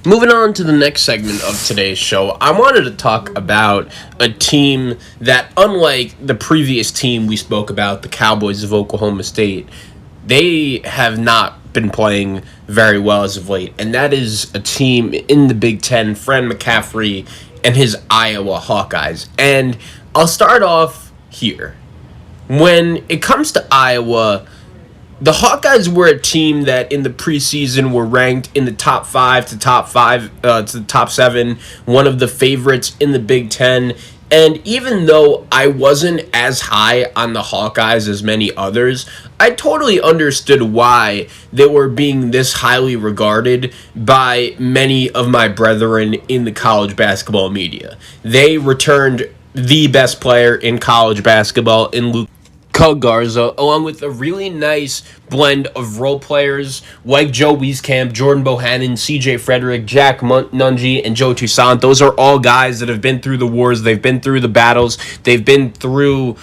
Moving on to the next segment of today's show, I wanted to talk about a team that, unlike the previous team we spoke about, the Cowboys of Oklahoma State, they have not been playing very well as of late, and that is a team in the Big Ten, Fran McCaffrey and his Iowa Hawkeyes. And I'll start off here. When it comes to Iowa, the Hawkeyes were a team that in the preseason were ranked in the top 5 to the top 7, one of the favorites in the Big Ten. And even though I wasn't as high on the Hawkeyes as many others, I totally understood why they were being this highly regarded by many of my brethren in the college basketball media. They returned the best player in college basketball in Luke Garza, along with a really nice blend of role players like Joe Wieskamp, Jordan Bohannon, CJ Frederick, Jack Nungy, and Joe Toussaint. Those are all guys that have been through the wars. They've been through the battles. They've been through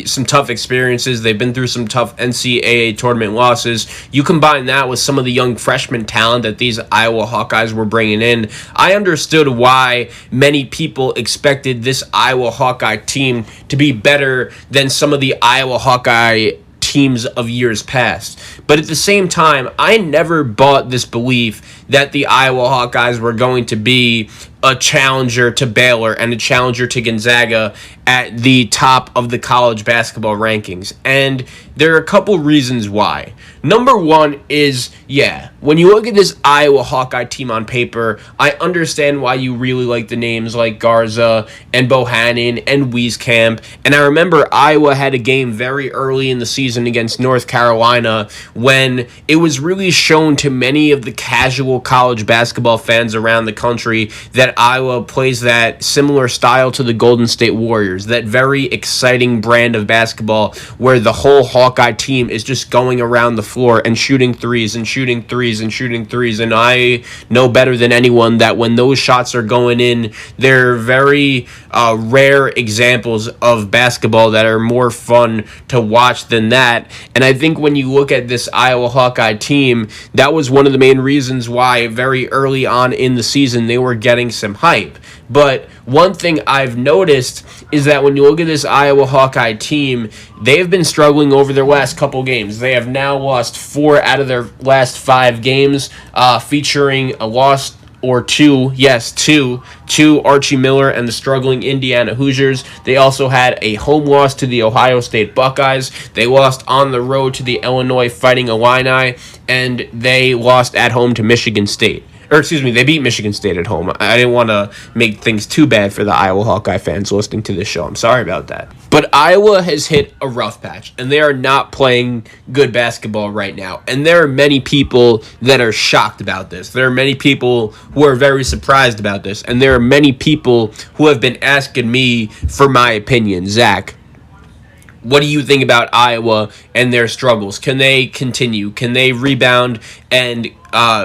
some tough experiences. They've been through some tough NCAA tournament losses. You combine that with some of the young freshman talent that these Iowa Hawkeyes were bringing in. I understood why many people expected this Iowa Hawkeye team to be better than some of the Iowa Hawkeye teams of years past. But at the same time, I never bought this belief that the Iowa Hawkeyes were going to be a challenger to Baylor and a challenger to Gonzaga at the top of the college basketball rankings. And there are a couple reasons why. Number one is, when you look at this Iowa Hawkeye team on paper, I understand why you really like the names like Garza and Bohannon and Wieskamp. And I remember Iowa had a game very early in the season against North Carolina when it was really shown to many of the casual college basketball fans around the country that Iowa plays that similar style to the Golden State Warriors, that very exciting brand of basketball where the whole Hawkeye team is just going around the floor and shooting threes and shooting threes and shooting threes. And I know better than anyone that when those shots are going in, they're very rare examples of basketball that are more fun to watch than that. And I think when you look at this Iowa Hawkeye team, that was one of the main reasons why very early on in the season they were getting some hype. But one thing I've noticed is that when you look at this Iowa Hawkeye team, they've been struggling over their last couple games. They have now lost 4 out of their last 5 games, featuring a loss or two to Archie Miller and the struggling Indiana Hoosiers. They also had a home loss to the Ohio State Buckeyes. They lost on the road to the Illinois Fighting Illini, and they lost at home to Michigan State. They beat Michigan State at home. I didn't want to make things too bad for the Iowa Hawkeye fans listening to this show. I'm sorry about that. But Iowa has hit a rough patch, and they are not playing good basketball right now. And there are many people that are shocked about this. There are many people who are very surprised about this. And there are many people who have been asking me for my opinion. Zach, what do you think about Iowa and their struggles? Can they continue? Can they rebound and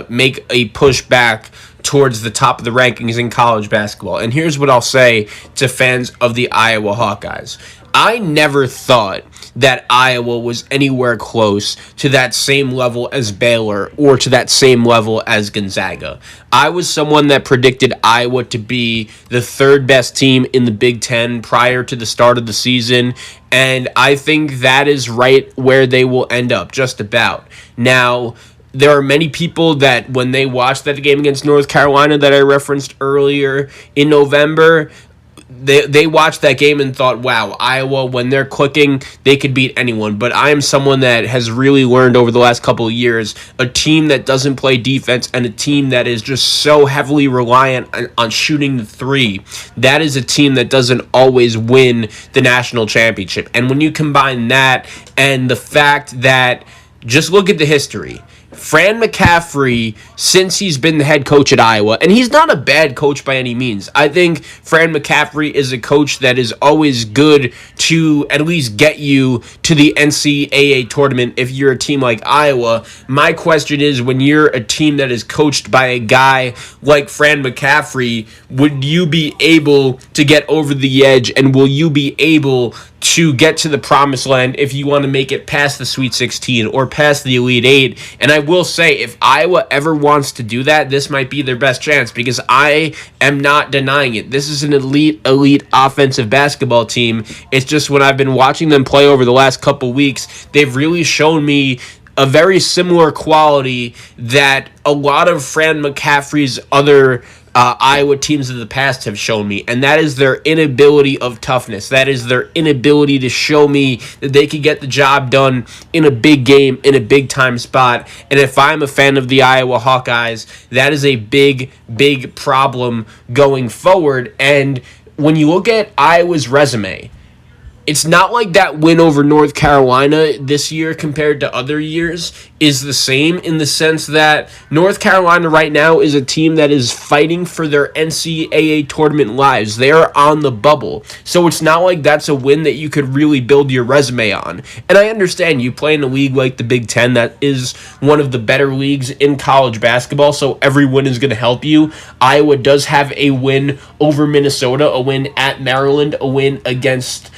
make a push back towards the top of the rankings in college basketball? And here's what I'll say to fans of the Iowa Hawkeyes. I never thought that Iowa was anywhere close to that same level as Baylor or to that same level as Gonzaga. I was someone that predicted Iowa to be the 3rd best team in the Big Ten prior to the start of the season, and I think that is right where they will end up, just about. Now, there are many people that when they watched that game against North Carolina that I referenced earlier in November, they watched that game and thought, wow, Iowa, when they're clicking, they could beat anyone. But I am someone that has really learned over the last couple of years, a team that doesn't play defense and a team that is just so heavily reliant on shooting the three, that is a team that doesn't always win the national championship. And when you combine that and the fact that, just look at the history, Fran McCaffrey, since he's been the head coach at Iowa, and he's not a bad coach by any means. I think Fran McCaffrey is a coach that is always good to at least get you to the NCAA tournament if you're a team like Iowa. My question is, when you're a team that is coached by a guy like Fran McCaffrey, would you be able to get over the edge, and will you be able to get to the promised land if you want to make it past the Sweet 16 or past the Elite 8? And I will say, if Iowa ever wants to do that, this might be their best chance, because I am not denying it. This is an elite offensive basketball team. It's just when I've been watching them play over the last couple weeks, they've really shown me a very similar quality that a lot of Fran McCaffrey's other Iowa teams of the past have shown me, and that is their inability of toughness. That is their inability to show me that they can get the job done in a big game, in a big-time spot. And if I'm a fan of the Iowa Hawkeyes, that is a big, big problem going forward. And when you look at Iowa's resume, it's not like that win over North Carolina this year compared to other years is the same, in the sense that North Carolina right now is a team that is fighting for their NCAA tournament lives. They are on the bubble. So it's not like that's a win that you could really build your resume on. And I understand you play in a league like the Big Ten that is one of the better leagues in college basketball, so every win is going to help you. Iowa does have a win over Minnesota, a win at Maryland, a win against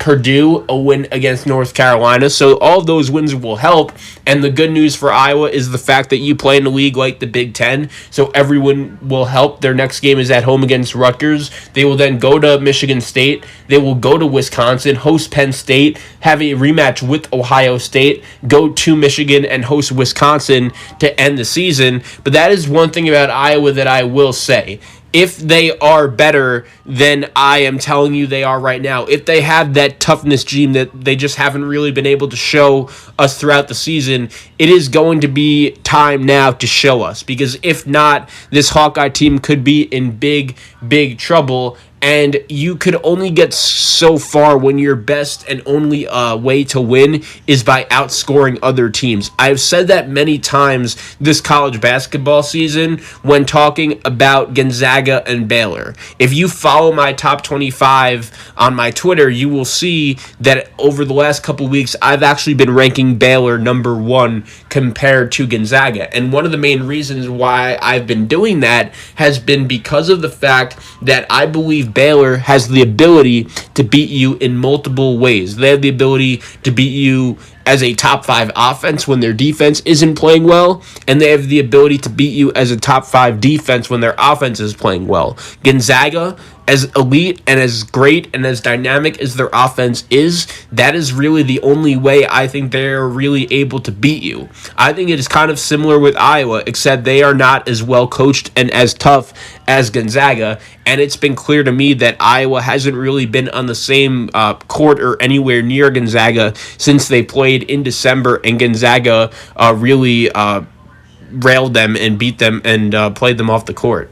Purdue, a win against North Carolina. So all of those wins will help. And the good news for Iowa is the fact that you play in a league like the Big Ten, so every win will help. Their next game is at home against Rutgers. They will then go to Michigan State. They will go to Wisconsin, host Penn State, have a rematch with Ohio State, go to Michigan, and host Wisconsin to end the season. But that is one thing about Iowa that I will say. If they are better than I am telling you they are right now, if they have that toughness gene that they just haven't really been able to show us throughout the season, it is going to be time now to show us. Because if not, this Hawkeye team could be in big, big trouble. And you could only get so far when your best and only way to win is by outscoring other teams. I've said that many times this college basketball season when talking about Gonzaga and Baylor. If you follow my top 25 on my Twitter, you will see that over the last couple weeks, I've actually been ranking Baylor number 1 compared to Gonzaga. And one of the main reasons why I've been doing that has been because of the fact that I believe Baylor has the ability to beat you in multiple ways. They have the ability to beat you as a top 5 offense when their defense isn't playing well, and they have the ability to beat you as a top 5 defense when their offense is playing well. Gonzaga, as elite and as great and as dynamic as their offense is, that is really the only way I think they're really able to beat you. I think it is kind of similar with Iowa, except they are not as well coached and as tough as Gonzaga, and it's been clear to me that Iowa hasn't really been on the same court or anywhere near Gonzaga since they played in December, and Gonzaga really railed them and beat them and played them off the court.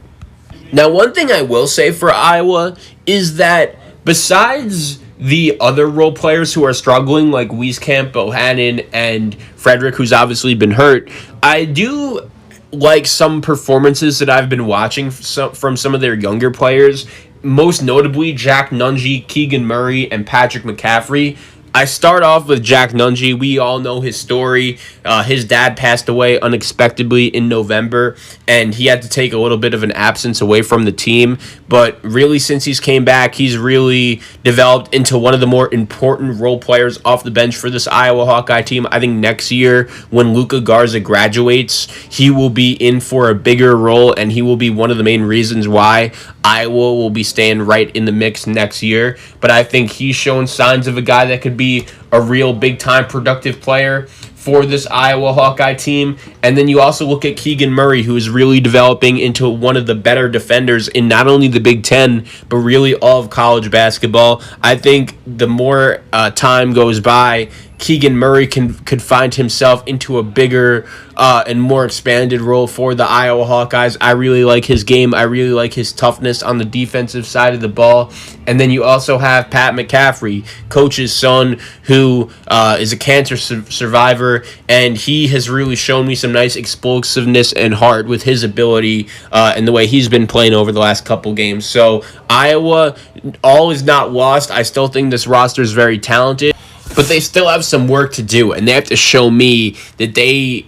Now, one thing I will say for Iowa is that besides the other role players who are struggling, like Wieskamp, Bohannon, and Frederick, who's obviously been hurt, I do like some performances that I've been watching from some of their younger players, most notably Jack Nunge, Keegan Murray, and Patrick McCaffrey. I start off with Jack Nunge. We all know his story. His dad passed away unexpectedly in November, and he had to take a little bit of an absence away from the team. But really, since he's came back, he's really developed into one of the more important role players off the bench for this Iowa Hawkeye team. I think next year, when Luka Garza graduates, he will be in for a bigger role, and he will be one of the main reasons why Iowa will be staying right in the mix next year. But I think he's shown signs of a guy that could be a real big-time productive player for this Iowa Hawkeye team. And then you also look at Keegan Murray, who is really developing into one of the better defenders in not only the Big Ten, but really all of college basketball. I think the more time goes by, Keegan Murray could find himself into a bigger and more expanded role for the Iowa Hawkeyes. I really like his game. I really like his toughness on the defensive side of the ball. And then you also have Pat McCaffrey, coach's son, who is a cancer survivor, and he has really shown me some nice explosiveness and heart with his ability and the way he's been playing over the last couple games. So Iowa, all is not lost. I still think this roster is very talented, but they still have some work to do, and they have to show me that they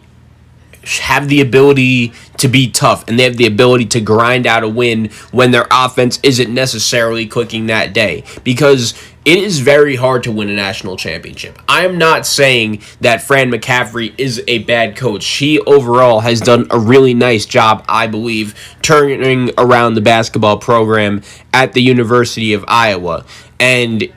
have the ability to be tough, and they have the ability to grind out a win when their offense isn't necessarily clicking that day, because it is very hard to win a national championship. I am not saying that Fran McCaffrey is a bad coach. He overall has done a really nice job, I believe, turning around the basketball program at the University of Iowa. And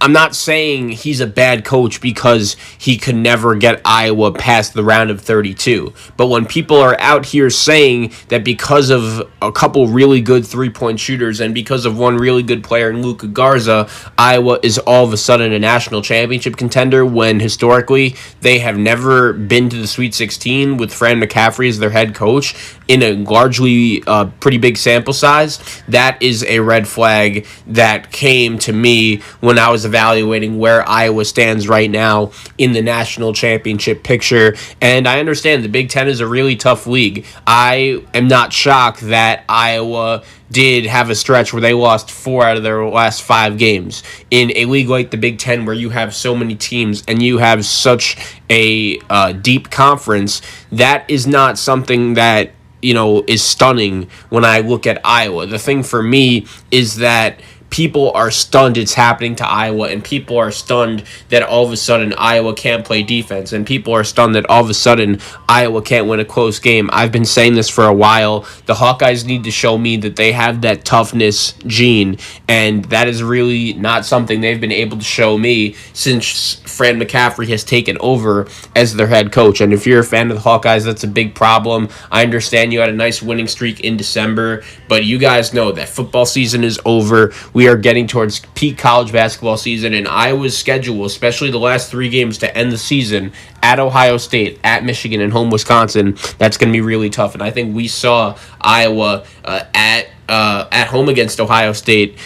I'm not saying he's a bad coach because he could never get Iowa past the round of 32. But when people are out here saying that because of a couple really good three-point shooters and because of one really good player in Luka Garza, Iowa is all of a sudden a national championship contender, when historically they have never been to the Sweet 16 with Fran McCaffrey as their head coach in a largely pretty big sample size, that is a red flag that came to me when I was evaluating where Iowa stands right now in the national championship picture. And I understand the Big Ten is a really tough league. I am not shocked that Iowa did have a stretch where they lost 4 out of their last 5 games. In a league like the Big Ten, where you have so many teams and you have such a deep conference, that is not something that, is stunning when I look at Iowa. The thing for me is that people are stunned it's happening to Iowa, and people are stunned that all of a sudden Iowa can't play defense, and people are stunned that all of a sudden Iowa can't win a close game. I've been saying this for a while. The Hawkeyes need to show me that they have that toughness gene, and that is really not something they've been able to show me since Fran McCaffrey has taken over as their head coach. And if you're a fan of the Hawkeyes, that's a big problem. I understand you had a nice winning streak in December, but you guys know that football season is over. We are getting towards peak college basketball season, and Iowa's schedule, especially the last 3 games to end the season, at Ohio State, at Michigan, and home Wisconsin, that's going to be really tough. And I think we saw Iowa at home against Ohio State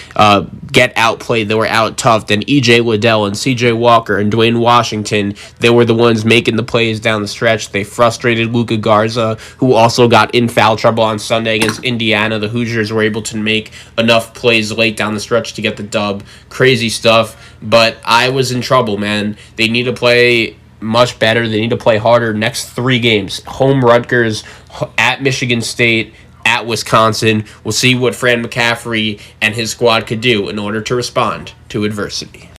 get outplayed. They were out-toughed, and E.J. Liddell and C.J. Walker and Dwayne Washington, they were the ones making the plays down the stretch. They frustrated Luka Garza, who also got in foul trouble on Sunday against Indiana. The Hoosiers were able to make enough plays late down the stretch to get the dub. Crazy stuff, but Iowa's in trouble, man. They need to play much better. They need to play harder. Next 3 games: home Rutgers, at Michigan State, at Wisconsin. We'll see what Fran McCaffrey and his squad could do in order to respond to adversity.